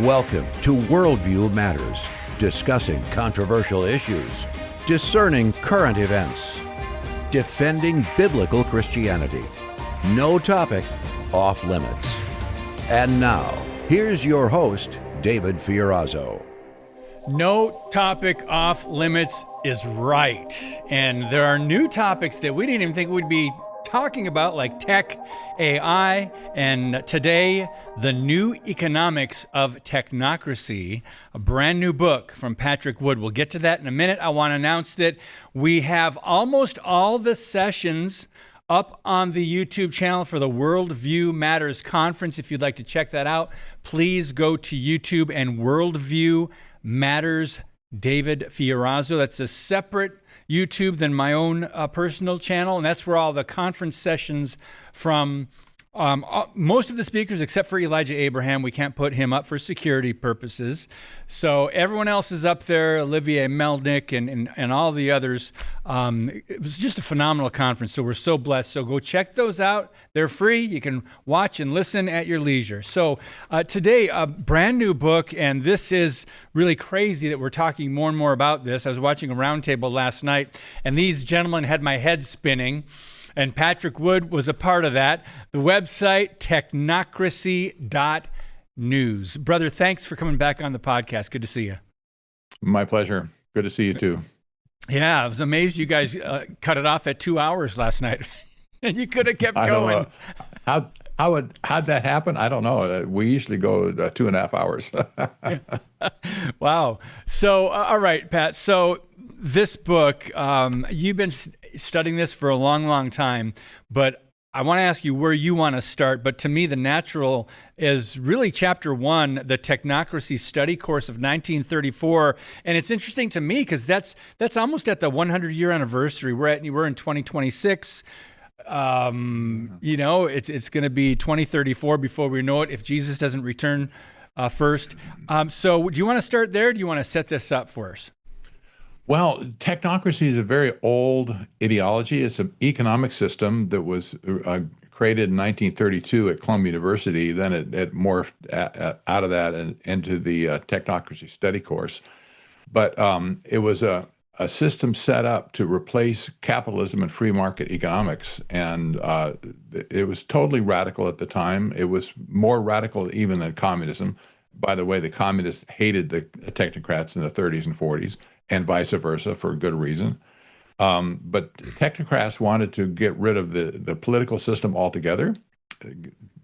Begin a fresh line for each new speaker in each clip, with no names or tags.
Welcome to Worldview Matters, discussing controversial issues, discerning current events, defending biblical Christianity. No topic off limits. And now, here's your host, David Fiorazzo.
No topic off limits is right. And there are new topics that we didn't even think we'd be talking about, like tech, AI, and today, The New Economics of Technocracy, a brand new book from Patrick Wood. We'll get to that in a minute. I want to announce that we have almost all the sessions up on the YouTube channel for the Worldview Matters Conference. If you'd like to check that out, please go to YouTube and Worldview Matters David Fiorazzo. That's a separate YouTube than my own personal channel, and that's where all the conference sessions from most of the speakers, except for Elijah Abraham, we can't put him up for security purposes. So everyone else is up there, Olivier Melnick and all the others. It was just a phenomenal conference, so we're so blessed. So go check those out. They're free. You can watch and listen at your leisure. So today, a brand new book, and this is really crazy that we're talking more and more about this. I was watching a roundtable last night, and these gentlemen had my head spinning. And Patrick Wood was a part of that. The website, technocracy.news. Brother, thanks for coming back on the podcast. Good to see you.
My pleasure. Good to see you too.
Yeah, I was amazed you guys cut it off at 2 hours last night. And you could have kept going.
How'd that happen? I don't know. We usually go 2.5 hours.
Wow. So, all right, Pat. So this book, you've been studying this for a long, long time, but I want to ask you where you want to start. But to me, the natural is really chapter 1, the Technocracy study course of 1934. And it's interesting to me because that's almost at the 100-year anniversary. We're in 2026. You know, it's going to be 2034 before we know it, if Jesus doesn't return first. So do you want to start there? Or do you want to set this up for us?
Well, technocracy is a very old ideology. It's an economic system that was created in 1932 at Columbia University. Then it morphed out of that and into the technocracy study course. But it was a system set up to replace capitalism and free market economics. And it was totally radical at the time. It was more radical even than communism. By the way, the communists hated the technocrats in the 30s and 40s. And vice versa, for a good reason. But technocrats wanted to get rid of the political system altogether.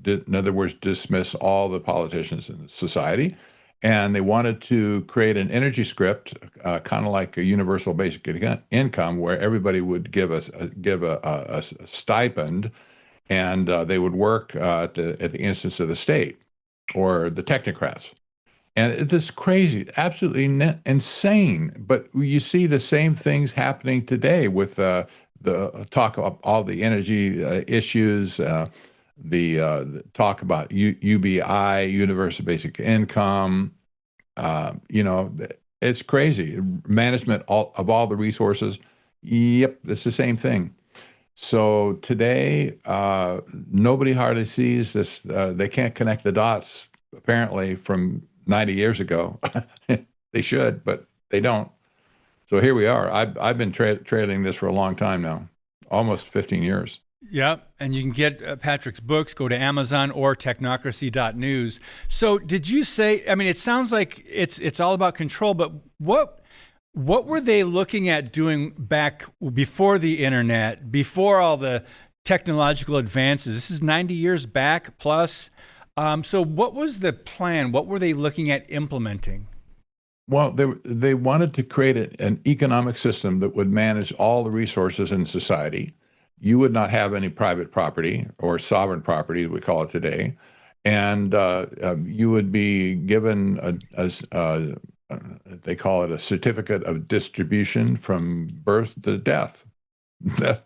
In other words, dismiss all the politicians in society. And they wanted to create an energy script, kind of like a universal basic income, where everybody would give a stipend, and they would work at the instance of the state or the technocrats. And it's crazy, absolutely insane. But you see the same things happening today with the talk of all the energy issues, the talk about UBI, universal basic income. It's crazy. Management of all the resources. Yep, it's the same thing. So today, nobody hardly sees this. They can't connect the dots, apparently, from 90 years ago. They should, but they don't. So here we are. I've been trailing this for a long time now, almost 15 years.
Yep, and you can get Patrick's books, go to Amazon or technocracy.news. So did you say, I mean, it sounds like it's all about control, but what were they looking at doing back before the internet, before all the technological advances? This is 90 years back plus. So what was the plan? What were they looking at implementing?
Well, they wanted to create an economic system that would manage all the resources in society. You would not have any private property or sovereign property, as we call it today. And you would be given, they call it a certificate of distribution from birth to death.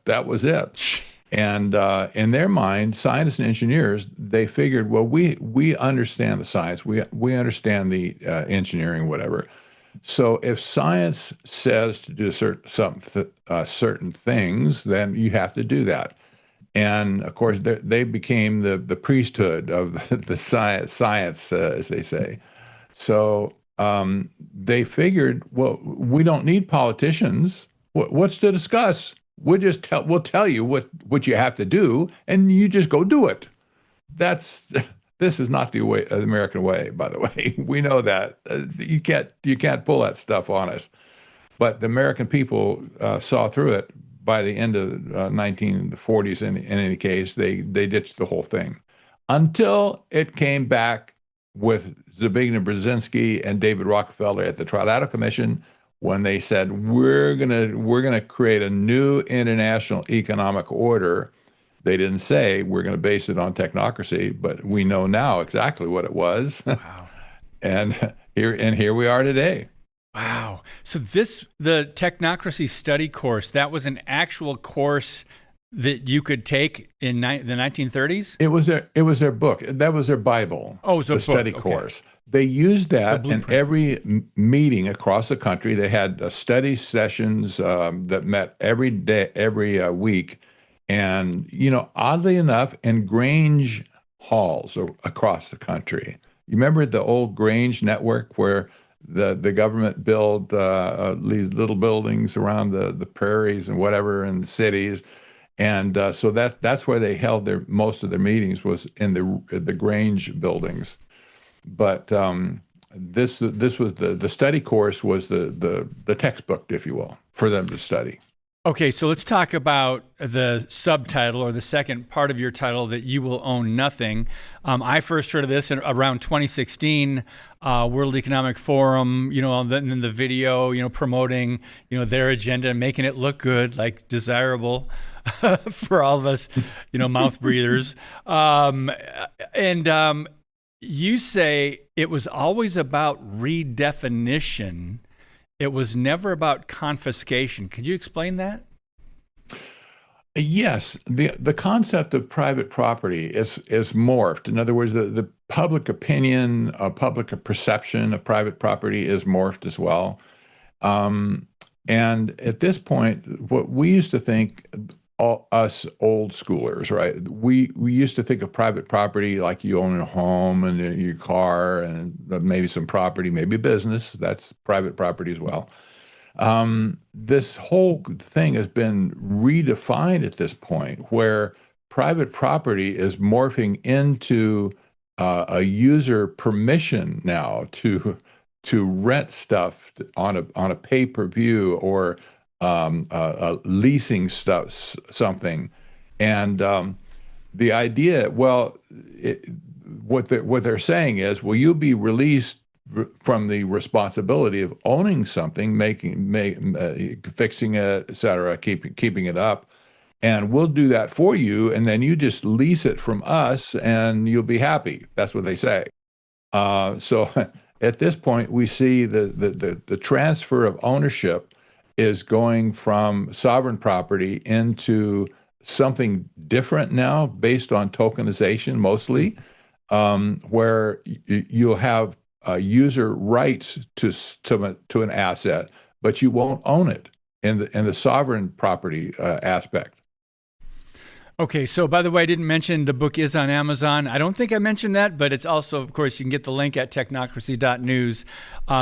That was it. And in their mind, scientists and engineers, they figured, well, we understand the science, we understand the engineering, whatever. So if science says to do certain things, then you have to do that. And of course, they became the priesthood of the science, as they say. So they figured, well, we don't need politicians. What's to discuss? We'll tell you what you have to do, and you just go do it. That's this is not the American way, by the way. We know that you can't pull that stuff on us. But the American people saw through it. By the end of 1940s, in any case, they ditched the whole thing until it came back with Zbigniew Brzezinski and David Rockefeller at the Trilateral Commission when they said we're gonna create a new international economic order. They didn't say we're going to base it on technocracy, but we know now exactly what it was.
Wow.
and here we are today.
Wow. So the Technocracy study course, that was an actual course that you could take in the 1930s?
It was their book. That was their Bible.
Oh, it was a
the
book.
study
Okay.
course. They used that in every meeting across the country. They had study sessions that met every day, every week. And, oddly enough, in Grange halls across the country. You remember the old Grange network where the government built these little buildings around the prairies and whatever in the cities. And so that's where they held most of their meetings was in the Grange buildings. But this was the study course was the textbook, if you will, for them to study.
Okay, so let's talk about the subtitle or the second part of your title, that you will own nothing. I first heard of this around 2016, World Economic Forum, in the video, promoting, their agenda and making it look good, like desirable for all of us, mouth breathers. You say it was always about redefinition. It was never about confiscation. Could you explain that?
Yes, the concept of private property is morphed. In other words, the public opinion, public perception of private property is morphed as well. And at this point, what we used to think, us old schoolers, right? We used to think of private property like you own a home and your car and maybe some property, maybe business. That's private property as well. This whole thing has been redefined at this point, where private property is morphing into a user permission now to rent stuff on a pay-per-view or leasing something. And the idea, well, what they're saying is, well, you'll be released from the responsibility of owning something, fixing it, et cetera, keeping it up. And we'll do that for you. And then you just lease it from us and you'll be happy. That's what they say. So at this point, we see the transfer of ownership is going from sovereign property into something different now based on tokenization mostly, where you'll have user rights to an asset, but you won't own it in the sovereign property aspect.
Okay, so by the way, I didn't mention the book is on Amazon. I don't think I mentioned that, but it's also, of course, you can get the link at technocracy.news.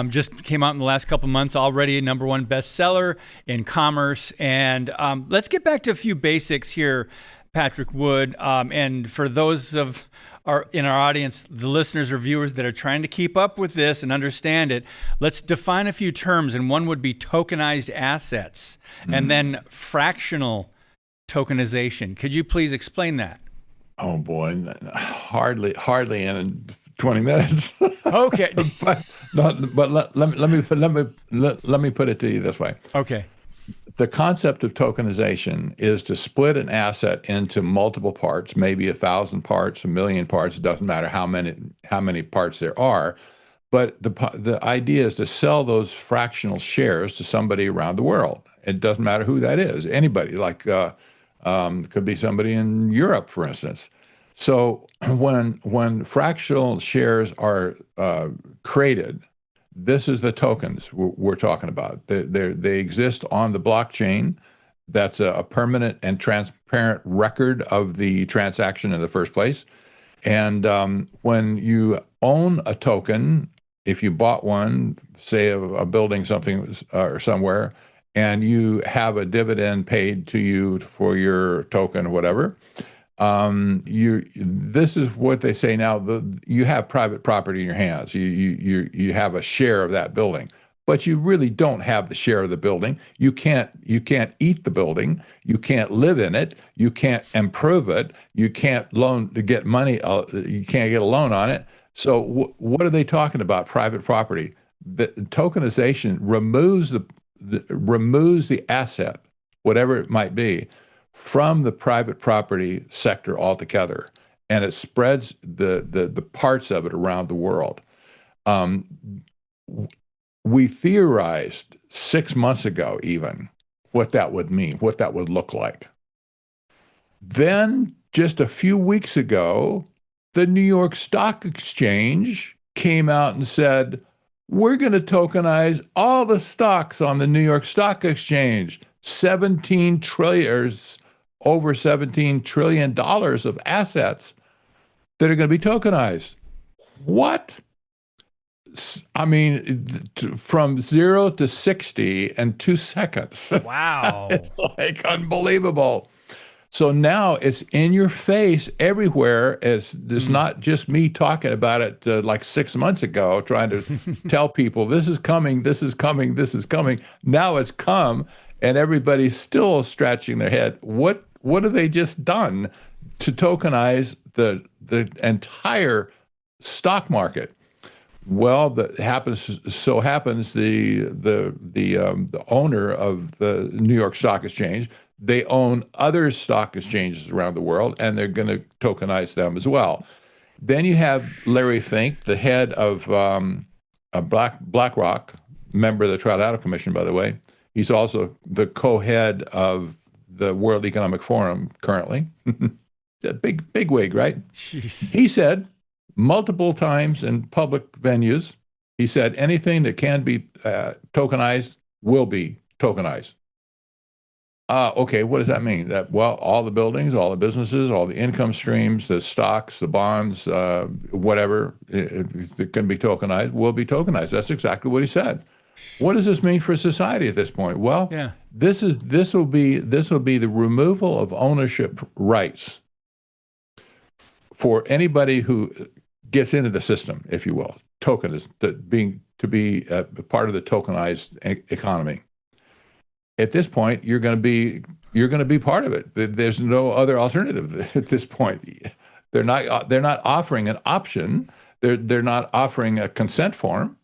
Just came out in the last couple months, already a #1 bestseller in commerce. And let's get back to a few basics here, Patrick Wood. And for those in our audience, the listeners or viewers that are trying to keep up with this and understand it, let's define a few terms. And one would be tokenized assets, and then fractional tokenization. Could you please explain that?
Oh boy, hardly in 20 minutes.
Okay.
but let me put it to you this way.
Okay.
The concept of tokenization is to split an asset into multiple parts, maybe 1,000 parts, 1,000,000 parts. It doesn't matter how many parts there are. But the idea is to sell those fractional shares to somebody around the world. It doesn't matter who that is. Anybody, like could be somebody in Europe, for instance. So when fractional shares are created, this is the tokens we're talking about. They exist on the blockchain. That's a permanent and transparent record of the transaction in the first place. And when you own a token, if you bought one, say a building, something or somewhere, and you have a dividend paid to you for your token or whatever, this is what they say now. You have private property in your hands. You have a share of that building, but you really don't have the share of the building. You can't eat the building. You can't live in it. You can't improve it. You can't loan to get money. You can't get a loan on it. So what are they talking about? Private property. The tokenization removes the asset, whatever it might be, from the private property sector altogether, and it spreads the parts of it around the world. We theorized 6 months ago even what that would mean, what that would look like. Then just a few weeks ago, the New York Stock Exchange came out and said, we're going to tokenize all the stocks on the New York Stock Exchange, over $17 trillion of assets that are going to be tokenized. What? I mean, from 0 to 60 in 2 seconds.
Wow.
It's like unbelievable. So now it's in your face everywhere. It's not just me talking about it like 6 months ago, trying to tell people this is coming, this is coming, this is coming. Now it's come, and everybody's still scratching their head. What have they just done to tokenize the entire stock market? Well, the owner of the New York Stock Exchange, they own other stock exchanges around the world, and they're going to tokenize them as well. Then you have Larry Fink, the head of BlackRock, member of the Trilateral Commission, by the way. He's also the co-head of the World Economic Forum currently. A big wig, right?
Jeez.
He said multiple times in public venues, he said anything that can be tokenized will be tokenized. Okay, what does that mean? Well, all the buildings, all the businesses, all the income streams, the stocks, the bonds, whatever that can be tokenized will be tokenized. That's exactly what he said. What does this mean for society at this point? Well, this will be the removal of ownership rights for anybody who gets into the system, if you will. To be part of the tokenized economy. At this point, you're going to be part of it. There's no other alternative at this point. They're not offering an option. They're not offering a consent form.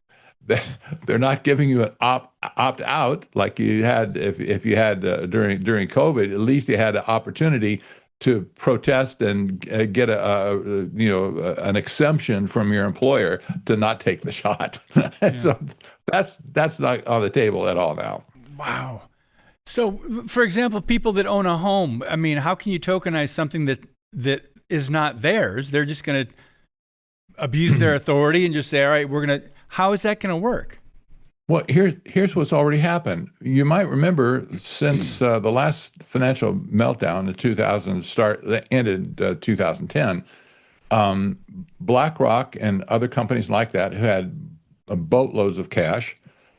They're not giving you an opt out like you had if you had during COVID. At least you had an opportunity to protest and get an exemption from your employer to not take the shot. So that's not on the table at all now.
Wow. So, for example, people that own a home, I mean, how can you tokenize something that is not theirs? They're just going to abuse their authority and just say, all right, how is that going to work?
Well, here's what's already happened. You might remember since the last financial meltdown in ended 2010, BlackRock and other companies like that who had boatloads of cash,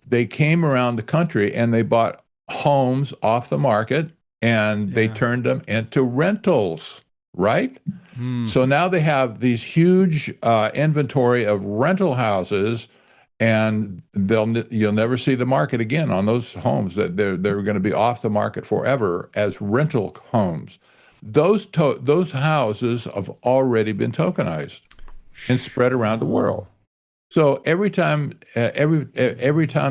they came around the country and they bought homes off the market and they turned them into rentals, right? So now they have these huge inventory of rental houses, and you'll never see the market again on those homes. That they're going to be off the market forever as rental homes. Those houses have already been tokenized and spread around the world. So every time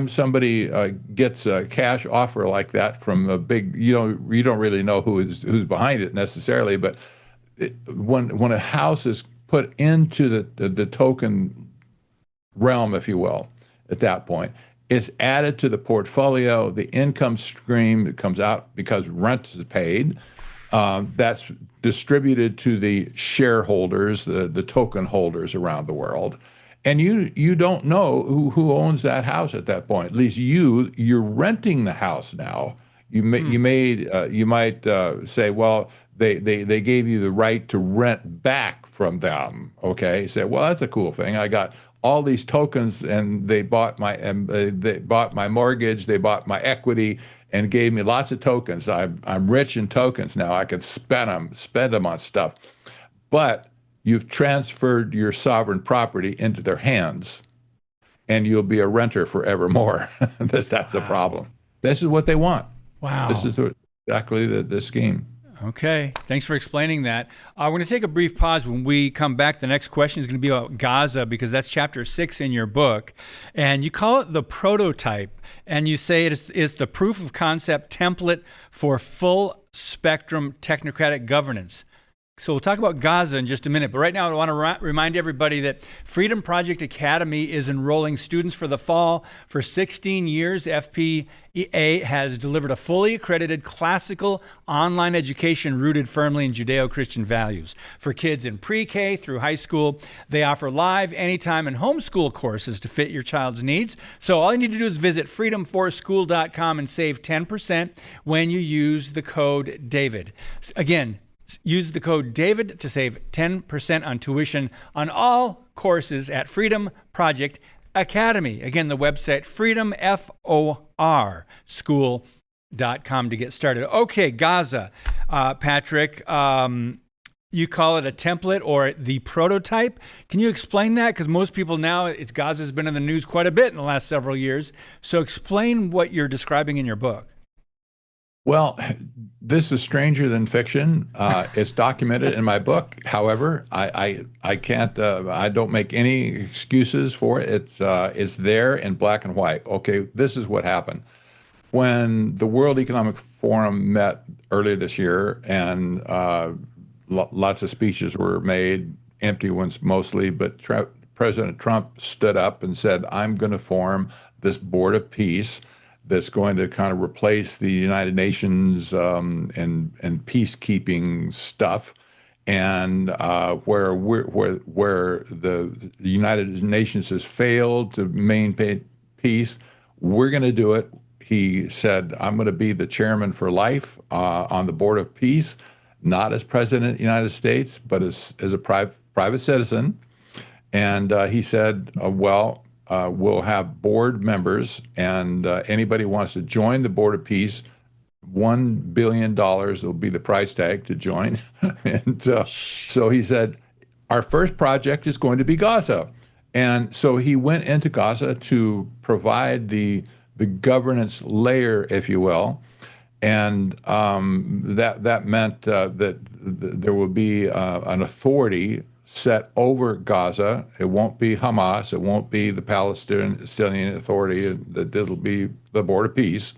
somebody gets a cash offer like that from a big, you don't really know who's behind it necessarily, but when a house is put into the token realm, if you will, at that point, it's added to the portfolio, the income stream that comes out because rent is paid. That's distributed to the shareholders, the token holders around the world. And you don't know who owns that house at that point. At least you're renting the house now. You might say, well, they gave you the right to rent back from them. Okay, you say, well, that's a cool thing. I got all these tokens, and they bought my mortgage, they bought my equity, and gave me lots of tokens. I'm rich in tokens now. I can spend them on stuff. But you've transferred your sovereign property into their hands, and you'll be a renter forevermore. That's the problem. This is what they want.
Wow.
This is exactly the scheme.
Okay. Thanks for explaining that. We're going to take a brief pause. When we come back, the next question is going to be about Gaza, because that's chapter 6 in your book. And you call it the prototype. And you say it is the proof of concept template for full spectrum technocratic governance. So we'll talk about Gaza in just a minute. But right now, I want to remind everybody that Freedom Project Academy is enrolling students for the fall. For 16 years, FPA has delivered a fully accredited classical online education rooted firmly in Judeo-Christian values. For kids in pre-K through high school, they offer live, anytime, and homeschool courses to fit your child's needs. So all you need to do is visit freedomforschool.com and save 10% when you use the code DAVID. Again, use the code DAVID to save 10% on tuition on all courses at Freedom Project Academy. Again, the website freedomforschool.com to get started. Okay, Gaza. Patrick, you call it a template or the prototype. Can you explain that? Because most people now, Gaza's been in the news quite a bit in the last several years. So explain what you're describing in your book.
Well, this is stranger than fiction. It's documented in my book. However, I can't. I don't make any excuses for it. It's there in black and white. Okay, this is what happened when the World Economic Forum met earlier this year, and lots of speeches were made, empty ones mostly. But President Trump stood up and said, "I'm going to form this board of peace that's going to kind of replace the United Nations and peacekeeping stuff, and where the United Nations has failed to maintain peace, we're going to do it." He said, "I'm going to be the chairman for life on the board of peace, not as president of the United States, but as a private citizen." And he said, we'll have board members, and anybody who wants to join the Board of Peace, $1 billion will be the price tag to join. And so he said, our first project is going to be Gaza. And so he went into Gaza to provide the governance layer, if you will. And that meant that there will be an authority set over Gaza. It won't be Hamas. It won't be the Palestinian Authority. It'll be the Board of Peace.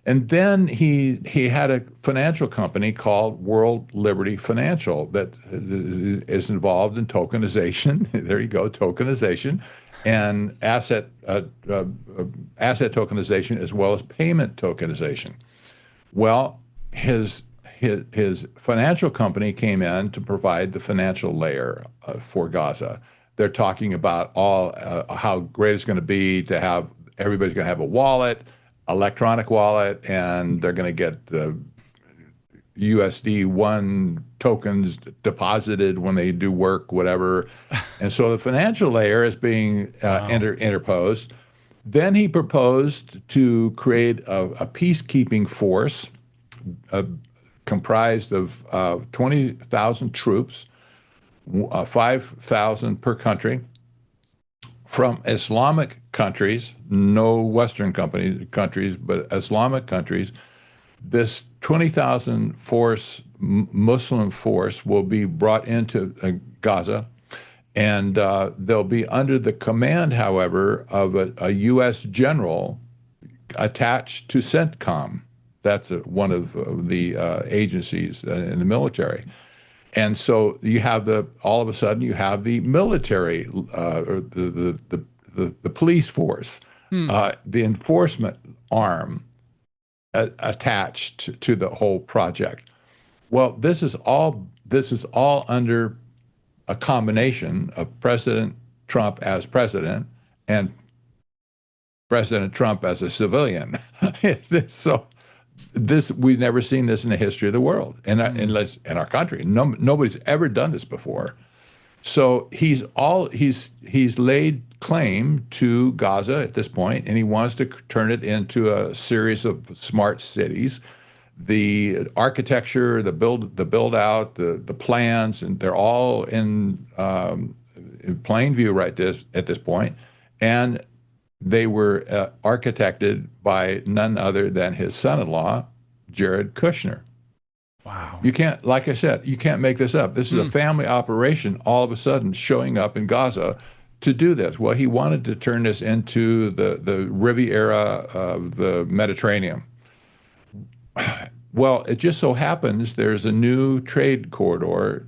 And then he had a financial company called World Liberty Financial that is involved in tokenization. There you go, tokenization, and asset tokenization as well as payment tokenization. Well, his financial company came in to provide the financial layer for Gaza. They're talking about how great it's going to be to have everybody's going to have a wallet, electronic wallet, and they're going to get the USD1 tokens deposited when they do work, whatever. And so the financial layer is being interposed. Then he proposed to create a peacekeeping force comprised of 20,000 troops, 5,000 per country, from Islamic countries, no Western countries, but Islamic countries. This 20,000 Muslim force will be brought into Gaza, and they'll be under the command, however, of a U.S. general attached to CENTCOM. That's one of the agencies in the military. And so you have all of a sudden you have the military, or the police force, the enforcement arm attached to the whole project. Well, this is all under a combination of President Trump as president and President Trump as a civilian. So we've never seen this in the history of the world, and unless in our country, nobody's ever done this before. So he's laid claim to Gaza at this point, and he wants to turn it into a series of smart cities. The architecture, the build out, the plans, and they're all in plain view at this point, and they were architected by none other than his son-in-law, Jared Kushner.
Wow.
You can't, like I said, you can't make this up. This is a family operation all of a sudden showing up in Gaza to do this. Well, he wanted to turn this into the Riviera of the Mediterranean. Well, it just so happens there's a new trade corridor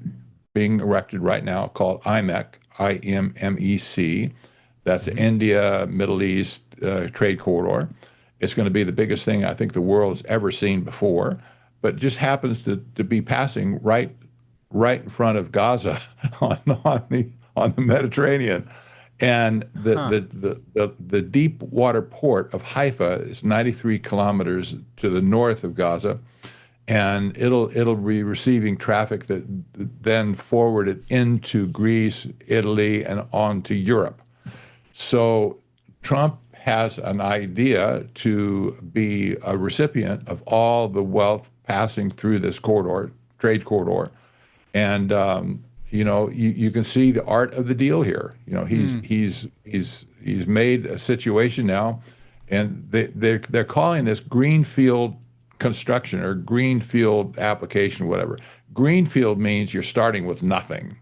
being erected right now called IMEC, IMMEC. That's the India, Middle East trade corridor. It's going to be the biggest thing I think the world has ever seen before, but it just happens to be passing right in front of Gaza on the Mediterranean. And the deep water port of Haifa is 93 kilometers to the north of Gaza, and it'll be receiving traffic that then forwarded into Greece, Italy, and on to Europe. So Trump has an idea to be a recipient of all the wealth passing through this corridor, trade corridor, and you can see the art of the deal here. He's made a situation now, and they're calling this greenfield construction or greenfield application, whatever. Greenfield means you're starting with nothing,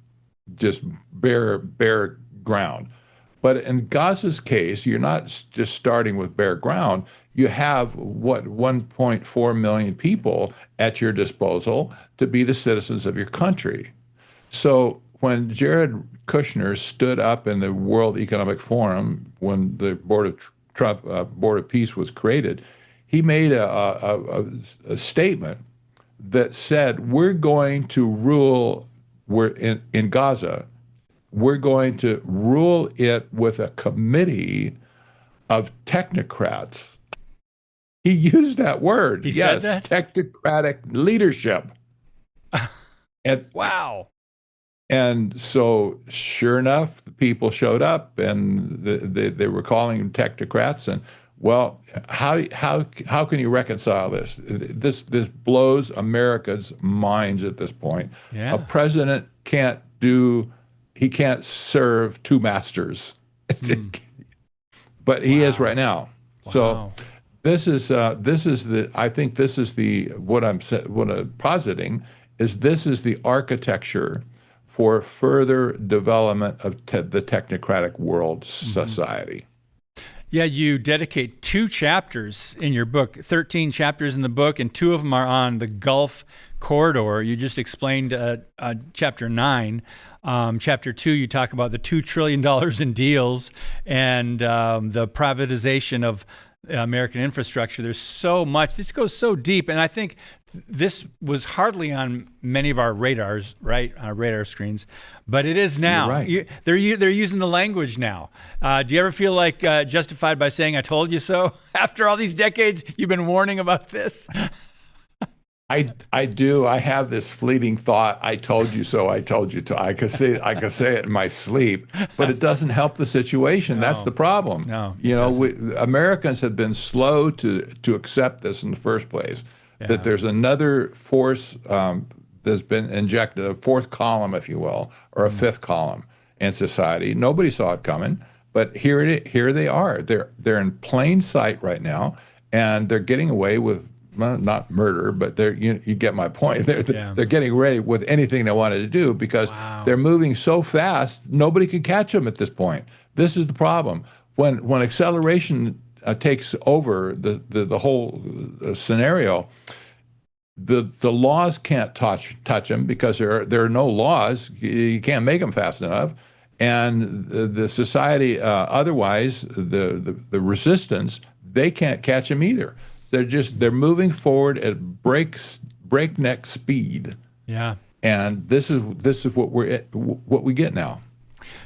just bare ground. But in Gaza's case, you're not just starting with bare ground. You have 1.4 million people at your disposal to be the citizens of your country. So when Jared Kushner stood up in the World Economic Forum, when the Board of Peace was created, he made a statement that said, we're going to rule in Gaza. We're going to rule it with a committee of technocrats. He used that word.
He said that?
Technocratic leadership.
Wow.
And so, sure enough, the people showed up, and they were calling them technocrats. And well, how can you reconcile this? This blows America's minds at this point.
Yeah.
A president can't serve two masters, but he is right now.
Wow.
So this is what I'm positing is this is the architecture for further development of the technocratic world society.
Yeah, you dedicate 2 chapters in your book, 13 chapters in the book, and 2 of them are on the Gulf corridor. You just explained chapter 9. Chapter 2, you talk about the $2 trillion in deals and the privatization of American infrastructure. There's so much. This goes so deep, and I think this was hardly on many of our radars, right, our radar screens, but it is now.
You're right.
They're using the language now. Do you ever feel like justified by saying, I told you so? After all these decades, you've been warning about this?
I do. I have this fleeting thought. I told you so. I told you to. I could say it in my sleep, but it doesn't help the situation.
No.
That's the problem.
No,
Americans have been slow to accept this in the first place. Yeah. That there's another force that's been injected, a fourth column, if you will, or a fifth column in society. Nobody saw it coming, but here they are. They're in plain sight right now, and they're getting away with. Well, not murder, but you get my point. They're getting ready with anything they wanted to do because they're moving so fast, nobody can catch them at this point. This is the problem. When acceleration takes over the whole scenario, the laws can't touch them because there are no laws. You can't make them fast enough, and the society otherwise the resistance, they can't catch them either. They're moving forward at breakneck speed.
Yeah.
And this is what we get now.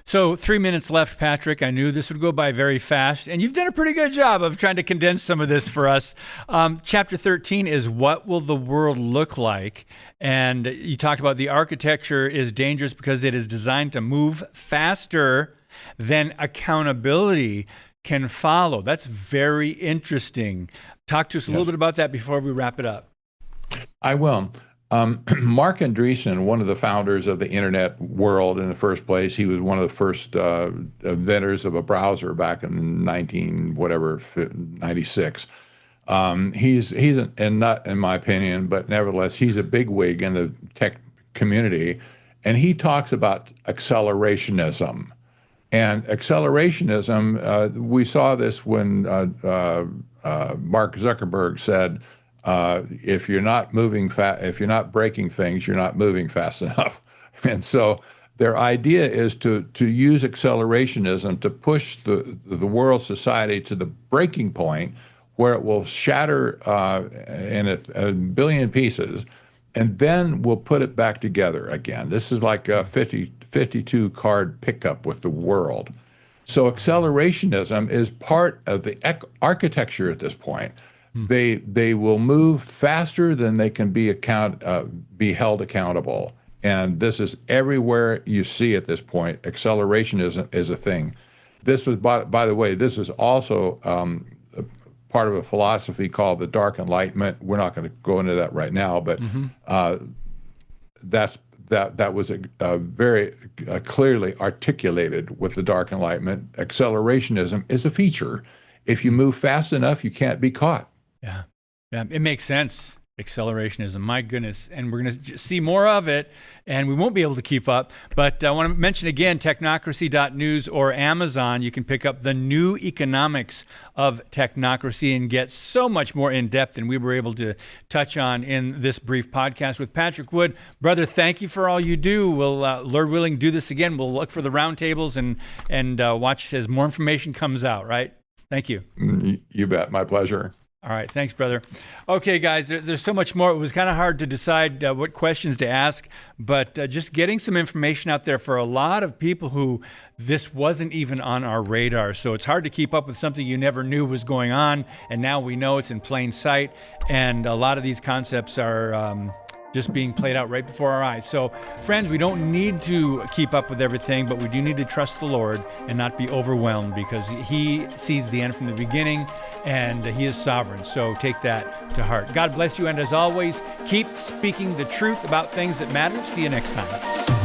So 3 minutes left, Patrick. I knew this would go by very fast, and you've done a pretty good job of trying to condense some of this for us. Chapter 13 is what will the world look like? And you talked about the architecture is dangerous because it is designed to move faster than accountability can follow. That's very interesting. Talk to us a little bit about that before we wrap it up.
I will. Mark Andreessen, one of the founders of the internet world in the first place, he was one of the first inventors of a browser back in 96. He's and not in my opinion, but nevertheless, he's a bigwig in the tech community, and he talks about accelerationism. And accelerationism, we saw this when Mark Zuckerberg said, if you're not moving if you're not breaking things, you're not moving fast enough. And so their idea is to use accelerationism to push the world society to the breaking point where it will shatter in a billion pieces, and then we'll put it back together again. This is like a 52 card pickup with the world. So accelerationism is part of the architecture at this point. They will move faster than they can be held accountable. And this is everywhere you see at this point. Acceleration is a thing. This was, by the way, this is also part of a philosophy called the Dark Enlightenment. We're not going to go into that right now, but that was a very clearly articulated with the Dark Enlightenment. Accelerationism is a feature. If you move fast enough, you can't be caught.
Yeah, it makes sense. Accelerationism, my goodness. And we're going to see more of it, and we won't be able to keep up. But I want to mention again, technocracy.news or Amazon. You can pick up The New Economics of Technocracy and get so much more in depth than we were able to touch on in this brief podcast with Patrick Wood. Brother, thank you for all you do. We'll, Lord willing, do this again. We'll look for the roundtables and watch as more information comes out, right? Thank you.
You bet. My pleasure.
All right. Thanks, brother. Okay, guys, there's so much more. It was kind of hard to decide what questions to ask, but just getting some information out there for a lot of people who this wasn't even on our radar. So it's hard to keep up with something you never knew was going on, and now we know it's in plain sight. And a lot of these concepts are just being played out right before our eyes. So, friends, we don't need to keep up with everything, but we do need to trust the Lord and not be overwhelmed, because He sees the end from the beginning and He is sovereign. So take that to heart. God bless you, and as always, keep speaking the truth about things that matter. See you next time.